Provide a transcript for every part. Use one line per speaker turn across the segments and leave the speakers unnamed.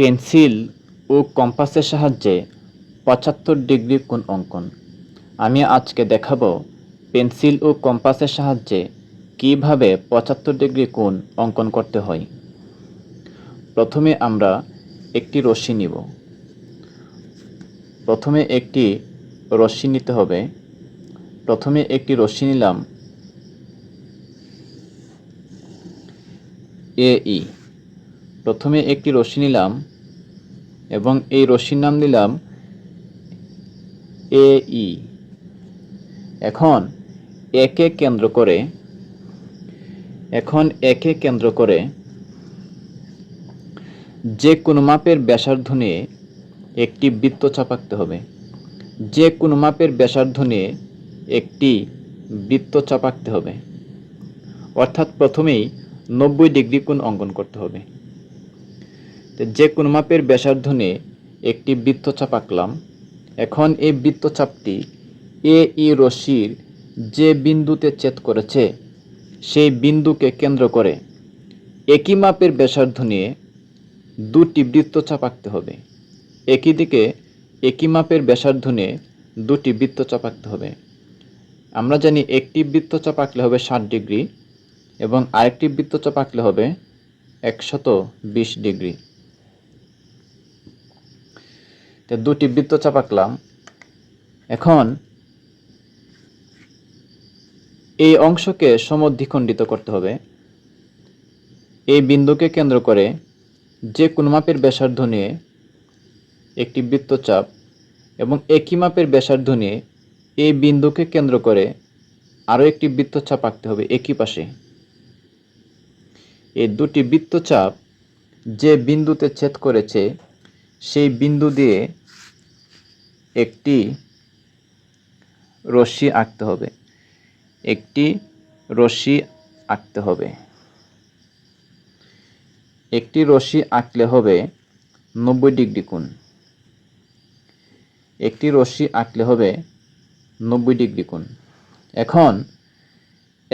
Pencil ও কম্পাসের সাহায্যে ৭৫ degree কোণ অঙ্কন। আমি আজকে দেখাবো পেন্সিল ও কম্পাসের সাহায্যে কিভাবে ৭৫ ডিগ্রি কোণ অঙ্কন করতে হয়। প্রথমে আমরা একটি রশ্মি নিব। প্রথমে একটি রশ্মি নিতে হবে। প্রথমে একটি রশ্মি নিলাম এই। প্রথমে একটি রশ্মি নিলাম এবং এই রশ্মির নাম দিলাম এই। এখন একে কেন্দ্র করে যে কোনো মাপের ব্যাসার্ধ নিয়ে একটি বৃত্তচাপ আঁকতে হবে। যে কোনো মাপের ব্যাসার্ধ নিয়ে একটি বৃত্তচাপ আঁকতে হবে, অর্থাৎ প্রথমেই ৯০ ডিগ্রি কোণ অঙ্কন করতে হবে। যে কোনো মাপের ব্যাসার্ধ নিয়ে একটি বৃত্তচাপ আঁকলাম। এখন এই বৃত্তচাপটি এই রশ্মির যে বিন্দুতে ছেদ করেছে সেই বিন্দুকে কেন্দ্র করে একই মাপের ব্যাসার্ধ নিয়ে দুটি বৃত্তচাপ আঁকতে হবে। একই দিকে একই মাপের ব্যাসার্ধ নিয়ে দুটি বৃত্তচাপ আঁকতে হবে। আমরা জানি একটি বৃত্তচাপ আঁকলে হবে ৬০ ডিগ্রি এবং আরেকটি বৃত্তচাপ আঁকলে হবে ১২০ ডিগ্রি। তো দুটি বৃত্তচাপ আঁকলাম। এখন এই অংশকে সমদ্বিখণ্ডিত করতে হবে। এই বিন্দুকে কেন্দ্র করে যে কোনো মাপের ব্যাসার্ধ নিয়ে একটি বৃত্তচাপ এবং একই মাপের ব্যাসার্ধ নিয়ে এই বিন্দুকে কেন্দ্র করে আরও একটি বৃত্তচাপ আঁকতে হবে একই পাশে। এই দুটি বৃত্তচাপ যে বিন্দুতে ছেদ করেছে সেই বিন্দু দিয়ে একটি রশ্মি আঁকতে হবে। একটি রশ্মি আঁকতে হবে। একটি রশ্মি আঁকলে হবে ৯০ ডিগ্রি কোণ। একটি রশ্মি আঁকলে হবে ৯০ ডিগ্রি কোণ।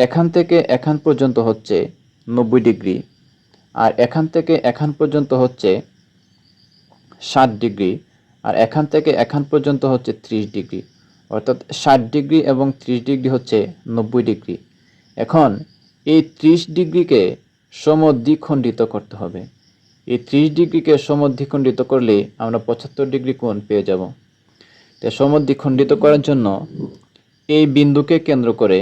এখান থেকে এখান পর্যন্ত হচ্ছে ৯০ ডিগ্রি, আর এখান থেকে এখান পর্যন্ত হচ্ছে ৬০ ডিগ্রি, আর এখান থেকে এখান পর্যন্ত হচ্ছে ৩০ ডিগ্রি, অর্থাৎ ৬০ ডিগ্রি এবং ৩০ ডিগ্রি হচ্ছে ৯০ ডিগ্রি। এখন এই ৩০ ডিগ্রিকে সমদ্বিখণ্ডিত করতে হবে। এই ৩০ ডিগ্রিকে সমদ্বিখণ্ডিত করলে আমরা ৭৫ ডিগ্রি কোণ পেয়ে যাব। তো সমদ্বিখণ্ডিত করার জন্য এই বিন্দুকে কেন্দ্র করে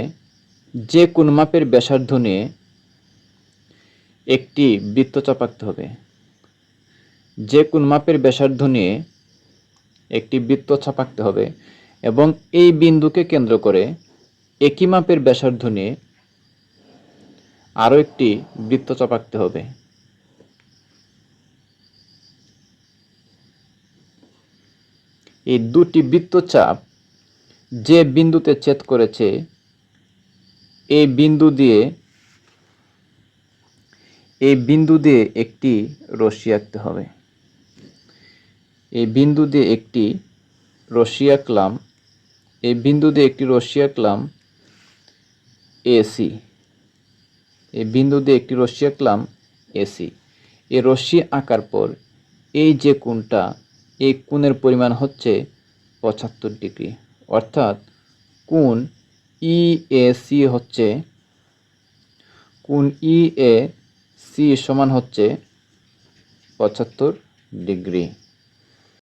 যে কোন মাপের ব্যাসার্ধ নিয়ে একটি বৃত্তচাপ আঁকতে হবে। যে কোন মাপের ব্যাসার্ধ নিয়ে একটি বৃত্তচাপ আঁকতে হবে এবং এই বিন্দুকে কেন্দ্র করে একই মাপের ব্যাসার্ধ নিয়ে আরও একটি বৃত্তচাপ আঁকতে হবে। এই দুটি বৃত্তচাপ যে বিন্দুতে ছেদ করেছে এই বিন্দু দিয়ে একটি রশ্মি আঁকতে হবে। এই বিন্দু দিয়ে একটি রশ্মি আঁকলাম। এই বিন্দু দিয়ে একটি রশ্মি আঁকলাম এসি। এই বিন্দু দিয়ে একটি রশ্মি আঁকলাম এসি। এই রশ্মি আঁকার পর এই যে কোণটা, এই কোণের পরিমাণ হচ্ছে ৭৫ ডিগ্রি, অর্থাৎ কোণ ইএসি হচ্ছে সমান হচ্ছে ৭৫ ডিগ্রি।